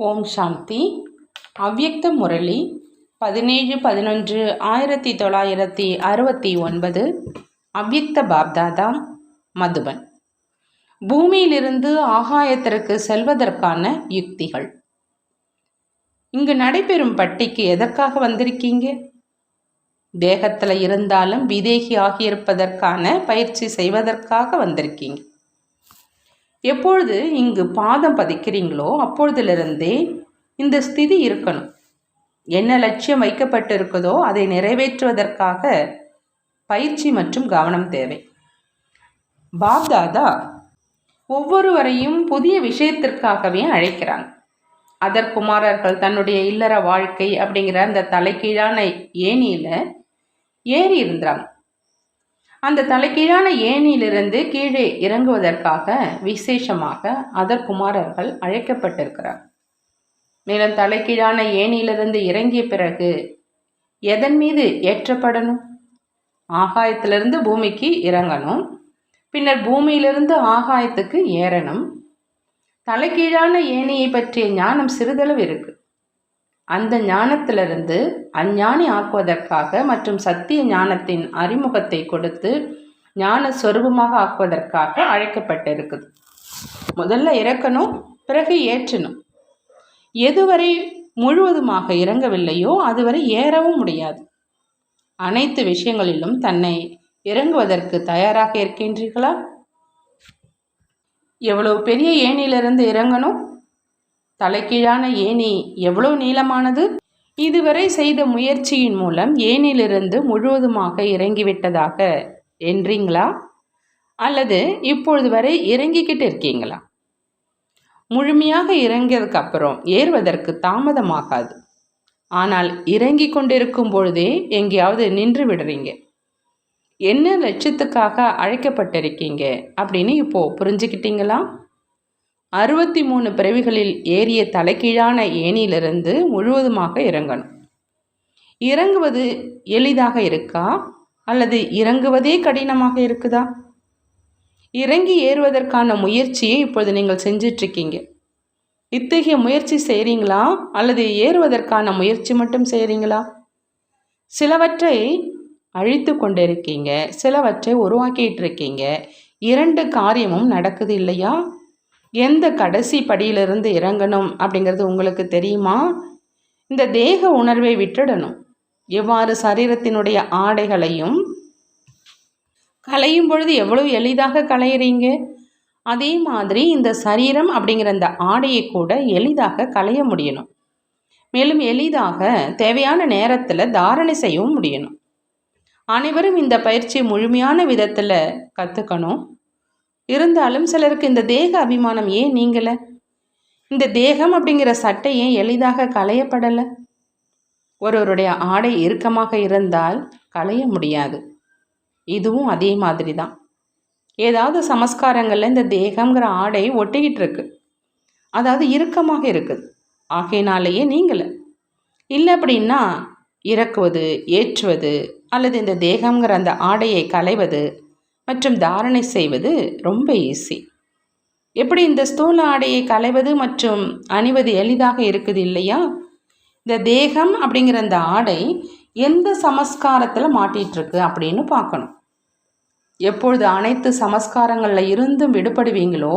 ஓம் சாந்தி. அவ்யக்த முரளி 17-11-1969. அவ்யக்த பாப்தாதா, மதுபன். பூமியிலிருந்து ஆகாயத்திற்கு செல்வதற்கான யுக்திகள். இங்கு நடைபெறும் பட்டிக்கு எதற்காக வந்திருக்கீங்க? தேகத்தில் இருந்தாலும் விதேகி ஆகியிருப்பதற்கான பயிற்சி செய்வதற்காக வந்திருக்கீங்க. எப்பொழுது இங்கு பாதம் பதிக்கிறீங்களோ அப்பொழுதிலிருந்தே இந்த ஸ்திதி இருக்கணும். என்ன லட்சியம் வைக்கப்பட்டிருக்குதோ அதை நிறைவேற்றுவதற்காக பயிற்சி மற்றும் கவனம் தேவை. பாப்தாதா ஒவ்வொருவரையும் புதிய விஷயத்திற்காகவே அழைக்கிறாங்க. அதர்குமாரர்கள் தன்னுடைய இல்லற வாழ்க்கை அப்படிங்கிற அந்த தலைகீழான ஏணியில் ஏறி இருந்தாங்க. அந்த தலைகீழான ஏணியிலிருந்து கீழே இறங்குவதற்காக விசேஷமாக அதர்குமாரர்கள் அழைக்கப்பட்டிருக்கிறார். மேலும் தலைகீழான ஏணியிலிருந்து இறங்கிய பிறகு எதன் மீது ஏற்றப்படணும்? ஆகாயத்திலிருந்து பூமிக்கு இறங்கணும். பின்னர் பூமியிலிருந்து ஆகாயத்துக்கு ஏறணும். தலைகீழான ஏணியை பற்றிய ஞானம் சிறிதளவு இருக்கு. அந்த ஞானத்திலிருந்து அஞ்ஞானி ஆக்குவதற்காக மற்றும் சத்திய ஞானத்தின் அறிமுகத்தை கொடுத்து ஞான சொரூபமாக ஆக்குவதற்காக அழைக்கப்பட்டிருக்குது. முதல்ல இறக்கணும், பிறகு ஏற்றணும். எதுவரை முழுவதுமாக இறங்கவில்லையோ அதுவரை ஏறவும் முடியாது. அனைத்து விஷயங்களிலும் தன்னை இறங்குவதற்கு தயாராக இருக்கின்றீர்களா? எவ்வளவு பெரிய ஏணியிலிருந்து இறங்கணும்? தலைகீழான ஏணி எவ்வளவு நீளமானது? இதுவரை செய்த முயற்சியின் மூலம் ஏணிலிருந்து முழுவதுமாக இறங்கிவிட்டதாக என்றீங்களா? அல்லது இப்பொழுது வரை இறங்கிக்கிட்டு இருக்கீங்களா? முழுமையாக இறங்கியதுக்கு அப்புறம் ஏறுவதற்கு தாமதமாகாது. ஆனால் இறங்கி கொண்டிருக்கும் பொழுதே எங்கேயாவது நின்று விடுறீங்க. என்ன லட்சத்துக்காக அழைக்கப்பட்டிருக்கீங்க அப்படின்னு இப்போ புரிஞ்சுக்கிட்டீங்களா? 63 பிறவிகளில் ஏறிய தலைகீழான ஏணியிலிருந்து முழுவதுமாக இறங்கணும். இறங்குவது எளிதாக இருக்கா அல்லது இறங்குவதே கடினமாக இருக்குதா? இறங்கி ஏறுவதற்கான முயற்சியை இப்பொழுது நீங்கள் செஞ்சிட்ருக்கீங்க. இத்தகைய முயற்சி செய்கிறீங்களா அல்லது ஏறுவதற்கான முயற்சி மட்டும் செய்கிறீங்களா? சிலவற்றை அழித்து கொண்டிருக்கீங்க, சிலவற்றை உருவாக்கிட்டு இருக்கீங்க. 2 காரியமும் நடக்குது இல்லையா? எந்த கடைசி படியிலிருந்து இறங்கணும் அப்படிங்கிறது உங்களுக்கு தெரியுமா? இந்த தேக உணர்வை விட்டுடணும். எவ்வாறு சரீரத்தினுடைய ஆடைகளையும் களையும் பொழுது எவ்வளவு எளிதாக களையிறீங்க, அதே மாதிரி இந்த சரீரம் அப்படிங்கிற அந்த ஆடையை கூட எளிதாக களைய முடியணும். மேலும் எளிதாக தேவையான நேரத்தில் தாரணை செய்யவும் முடியணும். அனைவரும் இந்த பயிற்சியை முழுமையான விதத்தில் கற்றுக்கணும். இருந்தாலும் சிலருக்கு இந்த தேக அபிமானம் ஏன் நீங்கலை? இந்த தேகம் அப்படிங்கிற சட்டை ஏன் எளிதாக களையப்படலை? ஒருவருடைய ஆடை இறுக்கமாக இருந்தால் களைய முடியாது. இதுவும் அதே மாதிரி தான். ஏதாவது சமஸ்காரங்களில் இந்த தேகங்கிற ஆடை ஒட்டிக்கிட்டு இருக்கு, அதாவது இறுக்கமாக இருக்குது. ஆகையினாலேயே நீங்கள இல்லை அப்படின்னா இறக்குவது, ஏற்றுவது அல்லது இந்த தேகங்கிற அந்த ஆடையை களைவது மற்றும் தாரணை செய்வது ரொம்ப ஈஸி. எப்படி இந்த ஸ்தூல ஆடையை களைவது மற்றும் அணிவது எளிதாக இருக்குது இல்லையா? இந்த தேகம் அப்படிங்கிற அந்த ஆடை எந்த சமஸ்காரத்தில் மாட்டிகிட்ருக்கு அப்படின்னு பார்க்கணும். எப்பொழுது அனைத்து சமஸ்காரங்களில் இருந்தும் விடுபடுவீங்களோ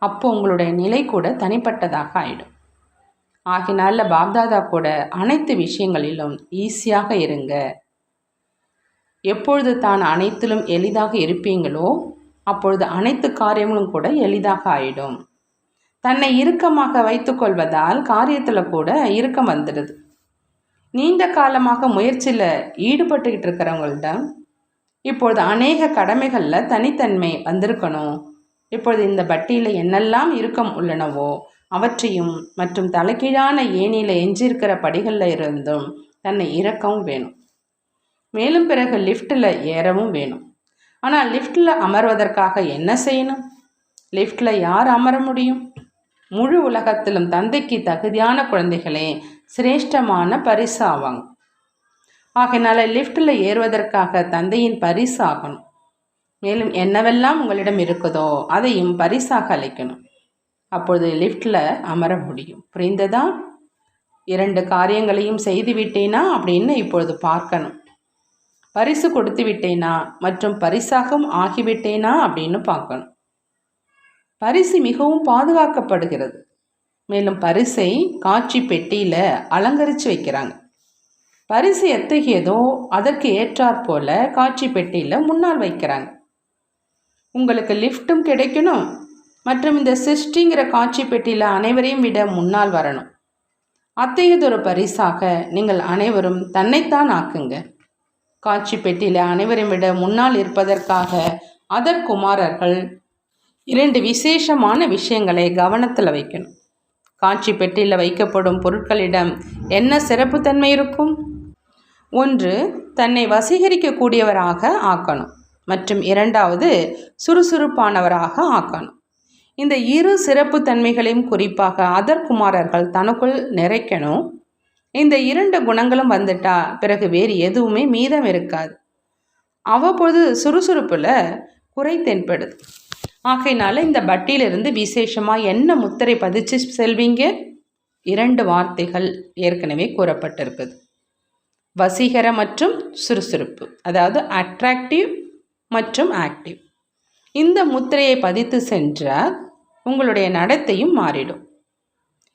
அப்போ உங்களுடைய நிலை கூட தனிப்பட்டதாக ஆயிடும். ஆகினால பாப்தாதா கூட அனைத்து விஷயங்களிலும் ஈஸியாக இருங்க. எப்பொழுது தான் அனைத்திலும் எளிதாக இருப்பீங்களோ அப்பொழுது அனைத்து காரியங்களும் கூட எளிதாக ஆயிடும். தன்னை இறுக்கமாக வைத்துக்கொள்வதால் காரியத்தில் கூட இறுக்கம் வந்துடுது. நீண்ட காலமாக முயற்சியில் ஈடுபட்டுக்கிட்டு இருக்கிறவங்கள்ட்ட இப்பொழுது அநேக கடமைகளில் தனித்தன்மை வந்திருக்கணும். இப்பொழுது இந்த பட்டியில் என்னெல்லாம் இறுக்கம் உள்ளனவோ அவற்றையும் மற்றும் தலைகீழான ஏணியில் எஞ்சிருக்கிற படிகளில் இருந்தும் தன்னை இறக்கவும் வேணும். மேலும் பிறகு லிஃப்ட்டில் ஏறவும் வேணும். ஆனால் லிஃப்ட்டில் அமர்வதற்காக என்ன செய்யணும்? லிஃப்ட்டில் யார் அமர முடியும்? முழு உலகத்திலும் தந்தைக்கு தகுதியான குழந்தைகளே சிரேஷ்டமான பரிசு ஆவாங்க. ஆகையினால லிஃப்ட்டில் ஏறுவதற்காக தந்தையின் பரிசு ஆகணும். மேலும் என்னவெல்லாம் உங்களிடம் இருக்குதோ அதையும் பரிசாக அளிக்கணும். அப்பொழுது லிஃப்டில் அமர முடியும். புரிந்ததா? 2 காரியங்களையும் செய்து விட்டேனா அப்படின்னு இப்பொழுது பார்க்கணும். பரிசு கொடுத்து விட்டேனா மற்றும் பரிசாகவும் ஆகிவிட்டேனா அப்படின்னு பார்க்கணும். பரிசு மிகவும் பாதுகாக்கப்படுகிறது. மேலும் பரிசை காட்சி பெட்டியில் அலங்கரித்து வைக்கிறாங்க. பரிசு எத்தகையதோ அதற்கு ஏற்றாற் போல காட்சி பெட்டியில் முன்னால் வைக்கிறாங்க. உங்களுக்கு லிஃப்ட்டும் கிடைக்கணும் மற்றும் இந்த சிருஷ்டிங்கிற காட்சி பெட்டியில் அனைவரையும் விட முன்னால் வரணும். அத்தகையதொரு பரிசாக நீங்கள் அனைவரும் தன்னைத்தான் ஆக்குங்க. காட்சி பெட்டியில் அனைவரையும் விட முன்னால் இருப்பதற்காக அதர்குமாரர்கள் 2 விசேஷமான விஷயங்களை கவனத்தில் வைக்கணும். காட்சி பெட்டியில் வைக்கப்படும் பொருட்களிடம் என்ன சிறப்புத்தன்மை இருக்கும்? 1, தன்னை வசீகரிக்கக்கூடியவராக ஆக்கணும் மற்றும் 2வது சுறுசுறுப்பானவராக ஆக்கணும். இந்த 2 சிறப்பு தன்மைகளையும் குறிப்பாக அதர்குமாரர்கள் தனக்குள் நிறைக்கணும். இந்த 2 குணங்களும் வந்துட்டா பிறகு வேறு எதுவுமே மீதம் இருக்காது. அவ்வப்போது சுறுசுறுப்பில் குறை தென்படுது. ஆகையினால இந்த பட்டியிலிருந்து விசேஷமாக என்ன முத்திரை பதிச்சு செல்வீங்க? 2 வார்த்தைகள் ஏற்கனவே கூறப்பட்டிருக்குது. வசீகர மற்றும் சுறுசுறுப்பு, அதாவது அட்ராக்டிவ் மற்றும் ஆக்டிவ். இந்த முத்திரையை பதித்து சென்றால் உங்களுடைய நடத்தையும் மாறிடும்.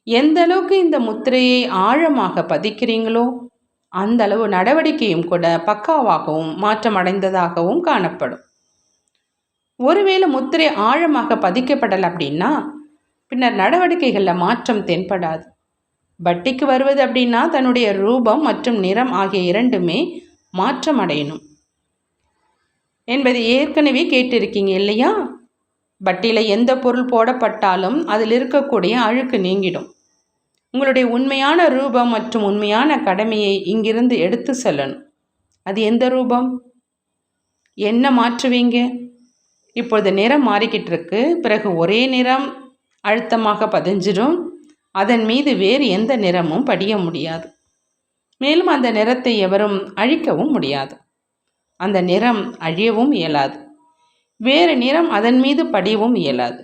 எந்த அளவுக்கு இந்த முத்திரையை ஆழமாக பதிக்கிறீங்களோ அந்த அளவு நடவடிக்கையும் கூட பக்காவாகவும் மாற்றமடைந்ததாகவும் காணப்படும். ஒருவேளை முத்திரை ஆழமாக பதிக்கப்படலை அப்படின்னா பின்னர் நடவடிக்கைகளில் மாற்றம் தென்படாது. பட்டிக்கு வருவது அப்படின்னா தன்னுடைய ரூபம் மற்றும் நிறம் ஆகிய 2மே மாற்றம் அடையணும் என்பதை ஏற்கனவே கேட்டிருக்கீங்க இல்லையா? பட்டியில் எந்த பொருள் போடப்பட்டாலும் அதில் இருக்கக்கூடிய அழுக்கு நீங்கிடும். உங்களுடைய உண்மையான ரூபம் மற்றும் உண்மையான கடமையை இங்கிருந்து எடுத்து செல்லணும். அது எந்த ரூபம்? என்ன மாற்றுவீங்க? இப்பொழுது நிறம் மாறிக்கிட்டு இருக்கு. பிறகு ஒரே நிறம் அழுத்தமாக பதிஞ்சிடும். அதன் மீது வேறு எந்த நிறமும் படிய முடியாது. மேலும் அந்த நிறத்தை எவரும் அழிக்கவும் முடியாது. அந்த நிறம் அழியவும் இயலாது. வேறு நிறம் அதன் மீது படியவும் இயலாது.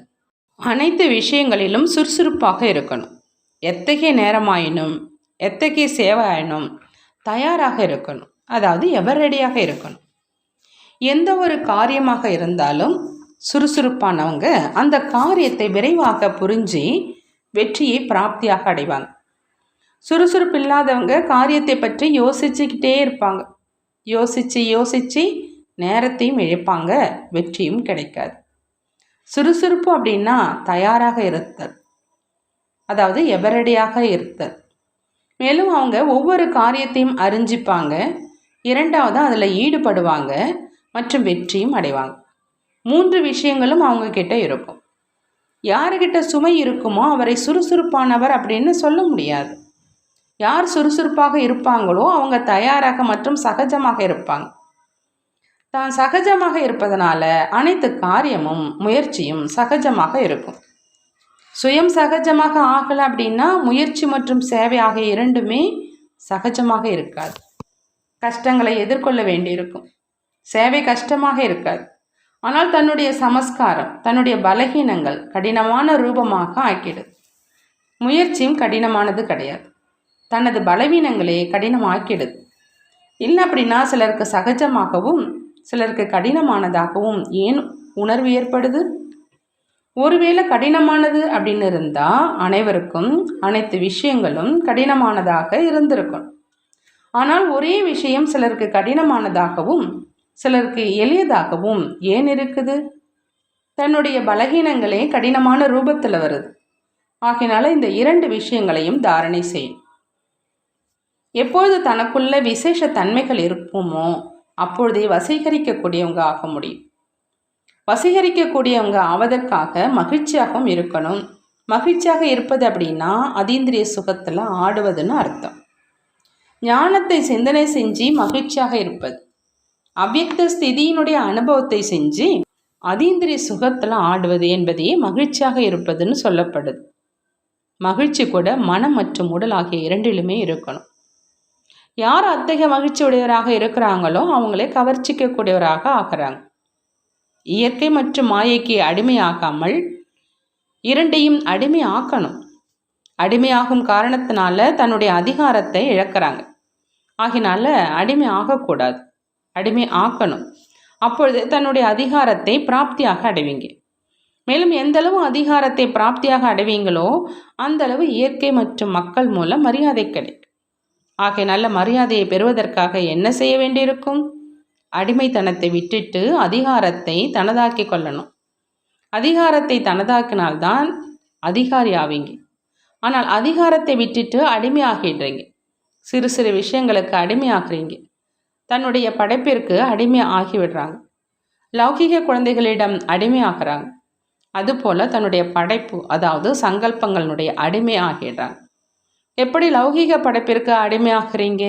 அனைத்து விஷயங்களிலும் சுறுசுறுப்பாக இருக்கணும். எத்தகைய நேரமாயினும் எத்தகைய சேவையாயினும் தயாராக இருக்கணும். அதாவது எவர் ரெடியாக இருக்கணும். எந்த ஒரு காரியமாக இருந்தாலும் சுறுசுறுப்பானவங்க அந்த காரியத்தை விரைவாக புரிஞ்சு வெற்றியை பிராப்தியாக அடைவாங்க. சுறுசுறுப்பு இல்லாதவங்க காரியத்தை பற்றி யோசிச்சுக்கிட்டே இருப்பாங்க. யோசித்து நேரத்தையும் இழப்பாங்க, வெற்றியும் கிடைக்காது. சுறுசுறுப்பு அப்படின்னா தயாராக இருத்தல், அதாவது எவரடியாக இருத்தல். மேலும் அவங்க ஒவ்வொரு காரியத்தையும் அறிஞ்சிப்பாங்க. 2வது அதில் ஈடுபடுவாங்க மற்றும் வெற்றியும் அடைவாங்க. 3 விஷயங்களும் அவங்க கிட்ட இருக்கும். யாருக்கிட்ட சுமை இருக்குமோ அவரை சுறுசுறுப்பானவர் அப்படின்னு சொல்ல முடியாது. யார் சுறுசுறுப்பாக இருப்பாங்களோ அவங்க தயாராக மற்றும் சகஜமாக இருப்பாங்க. தான் சகஜமாக இருப்பதனால அனைத்து காரியமும் முயற்சியும் சகஜமாக இருக்கும். சுயம் சகஜமாக ஆகலை அப்படின்னா முயற்சி மற்றும் சேவை ஆகிய 2மே சகஜமாக இருக்காது. கஷ்டங்களை எதிர்கொள்ள வேண்டியிருக்கும். சேவை கஷ்டமாக இருக்காது. ஆனால் தன்னுடைய சமஸ்காரம், தன்னுடைய பலகீனங்கள் கடினமான ரூபமாக ஆக்கிடுது. முயற்சியும் கடினமானது கிடையாது. தனது பலவீனங்களே கடினமாக்கிடுது. இல்லை அப்படின்னா சிலருக்கு சகஜமாகவும் சிலருக்கு கடினமானதாகவும் ஏன் உணர்வு ஏற்படுது? ஒருவேளை கடினமானது அப்படின்னு இருந்தால் அனைவருக்கும் அனைத்து விஷயங்களும் கடினமானதாக இருந்திருக்கும். ஆனால் ஒரே விஷயம் சிலருக்கு கடினமானதாகவும் சிலருக்கு எளியதாகவும் ஏன் இருக்குது? தன்னுடைய பலகீனங்களே கடினமான ரூபத்தில் வருது. ஆகினால இந்த 2 விஷயங்களையும் தாரணை செய்யும். எப்பொழுது தனக்குள்ள விசேஷ தன்மைகள் இருக்குமோ அப்பொழுதே வசீகரிக்கக்கூடியவங்க ஆக முடியும். வசீகரிக்கக்கூடியவங்க ஆவதற்காக மகிழ்ச்சியாகவும் இருக்கணும். மகிழ்ச்சியாக இருப்பது அப்படின்னா அதீந்திரிய சுகத்தில் ஆடுவதுன்னு அர்த்தம். ஞானத்தை சிந்தனை செஞ்சு மகிழ்ச்சியாக இருப்பது, அவ்யக்த ஸ்திதியினுடைய அனுபவத்தை செஞ்சு அதீந்திரிய சுகத்தில் ஆடுவது என்பதையே மகிழ்ச்சியாக இருப்பதுன்னு சொல்லப்படுது. மகிழ்ச்சி கூட மனம் மற்றும் உடல் ஆகிய 2லுமே இருக்கணும். யார் அத்தகைய மகிழ்ச்சி உடையவராக இருக்கிறாங்களோ அவங்களே கவர்ச்சிக்கக்கூடியவராக ஆகிறாங்க. இயற்கை மற்றும் மாயைக்கு அடிமையாகாமல் இரண்டையும் அடிமை ஆக்கணும். அடிமையாகும் காரணத்தினால தன்னுடைய அதிகாரத்தை இழக்கிறாங்க. ஆகினால அடிமை ஆகக்கூடாது, அடிமை ஆக்கணும். அப்பொழுது தன்னுடைய அதிகாரத்தை பிராப்தியாக அடைவீங்க. மேலும் எந்தளவு அதிகாரத்தை பிராப்தியாக அடைவீங்களோ அந்த அளவு இயற்கை மற்றும் மக்கள் மூலம் மரியாதை கிடைக்கும். ஆகையினால மரியாதையை பெறுவதற்காக என்ன செய்ய வேண்டியிருக்கும்? அடிமைத்தனத்தை விட்டுட்டு அதிகாரத்தை தனதாக்கி கொள்ளணும். அதிகாரத்தை தனதாக்கினால்தான் அதிகாரி ஆவீங்க. ஆனால் அதிகாரத்தை விட்டுட்டு அடிமை ஆகிடுறீங்க. சிறு சிறு விஷயங்களுக்கு அடிமையாகிறீங்க. தன்னுடைய படைப்பிற்கு அடிமை ஆகிவிடுறாங்க. லௌகிக குழந்தைகளிடம் அடிமை ஆகிறாங்க. அதுபோல் தன்னுடைய படைப்பு, அதாவது சங்கல்பங்களுடைய அடிமை ஆகிடுறாங்க. எப்படி லௌகிக படைப்பிற்கு அடிமையாகிறீங்க,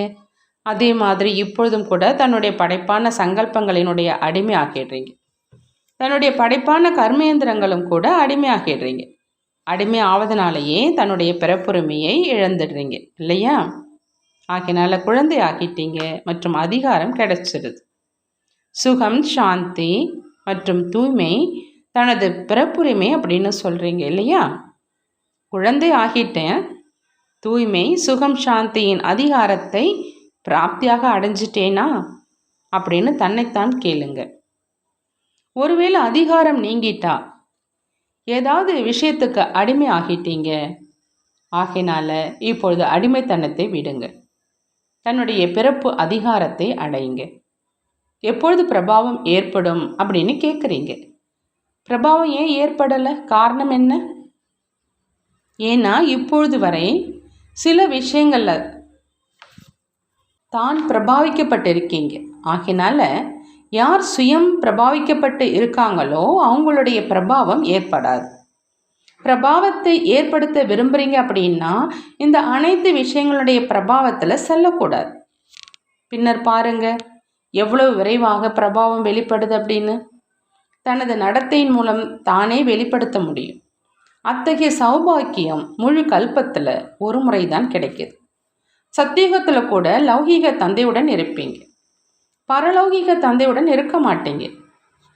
அதே மாதிரி இப்பொழுதும் கூட தன்னுடைய படைப்பான சங்கல்பங்களினுடைய அடிமை ஆகிடுறீங்க. தன்னுடைய படைப்பான கர்மேந்திரங்களும் கூட அடிமை ஆகிடுறீங்க. அடிமை ஆவதனாலேயே தன்னுடைய பிறப்புரிமையை இழந்துடுறீங்க இல்லையா? ஆகினால குழந்தை ஆகிட்டீங்க மற்றும் அதிகாரம் கிடைச்சிடுது. சுகம், சாந்தி மற்றும் தூய்மை தனது பிறப்புரிமை அப்படின்னு சொல்கிறீங்க இல்லையா? குழந்தை ஆகிட்டேன், தூய்மை, சுகம், சாந்தியின் அதிகாரத்தை பிராப்தியாக அடைஞ்சிட்டேனா அப்படின்னு தன்னைத்தான் கேளுங்க. ஒருவேளை அதிகாரம் நீங்கிட்டா ஏதாவது விஷயத்துக்கு அடிமை ஆகிட்டீங்க. ஆகினால இப்பொழுது அடிமைத்தனத்தை விடுங்க. தன்னுடைய பிறப்பு அதிகாரத்தை அடையுங்க. எப்பொழுது பிரபாவம் ஏற்படும் அப்படின்னு கேட்குறீங்க. பிரபாவம் ஏன் ஏற்படலை? காரணம் என்ன? ஏன்னா இப்பொழுது வரை சில விஷயங்களில் தான் பிரபாவிக்கப்பட்டிருக்கீங்க. ஆகினால யார் சுயம் பிரபாவிக்கப்பட்டு இருக்காங்களோ அவங்களுடைய பிரபாவம் ஏற்படாது. பிரபாவத்தை ஏற்படுத்த விரும்புகிறீங்க அப்படின்னா இந்த அனைத்து விஷயங்களுடைய பிரபாவத்தில் செல்லக்கூடாது. பின்னர் பாருங்க எவ்வளவு விரைவாக பிரபாவம் வெளிப்படுது அப்படின்னு. தனது நடத்தையின் மூலம் தானே வெளிப்படுத்த முடியும். அத்தகைய சௌபாக்கியம் முழு கல்பத்தில் ஒரு முறைதான் கிடைக்கிது. சத்தியுகத்தில் கூட லௌகீக தந்தையுடன் இருப்பீங்க, பரலௌகீக தந்தையுடன் இருக்க மாட்டீங்க.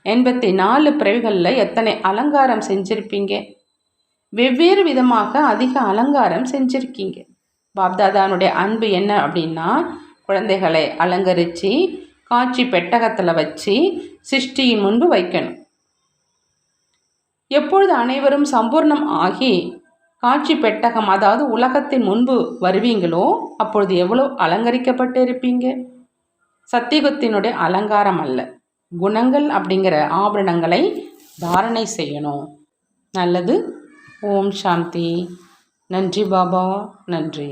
84 பிறவிகளில் எத்தனை அலங்காரம் செஞ்சிருப்பீங்க, வெவ்வேறு விதமாக அதிக அலங்காரம் செஞ்சுருக்கீங்க. பாப்தாதானுடைய அன்பு என்ன அப்படின்னா குழந்தைகளை அலங்கரித்து காட்சி பெட்டகத்தில் வச்சு சிருஷ்டியின் முன்பு வைக்கணும். எப்பொழுது அனைவரும் சம்பூர்ணம் ஆகி காட்சி பெட்டகம், அதாவது உலகத்தின் முன்பு வருவீங்களோ அப்பொழுது எவ்வளோ அலங்கரிக்கப்பட்டு இருப்பீங்க. சத்தியுகத்தினுடைய அலங்காரம் அல்ல, குணங்கள் அப்படிங்கிற ஆபரணங்களை தாரணை செய்யணும். நல்லது. ஓம் சாந்தி. நன்றி பாபா, நன்றி.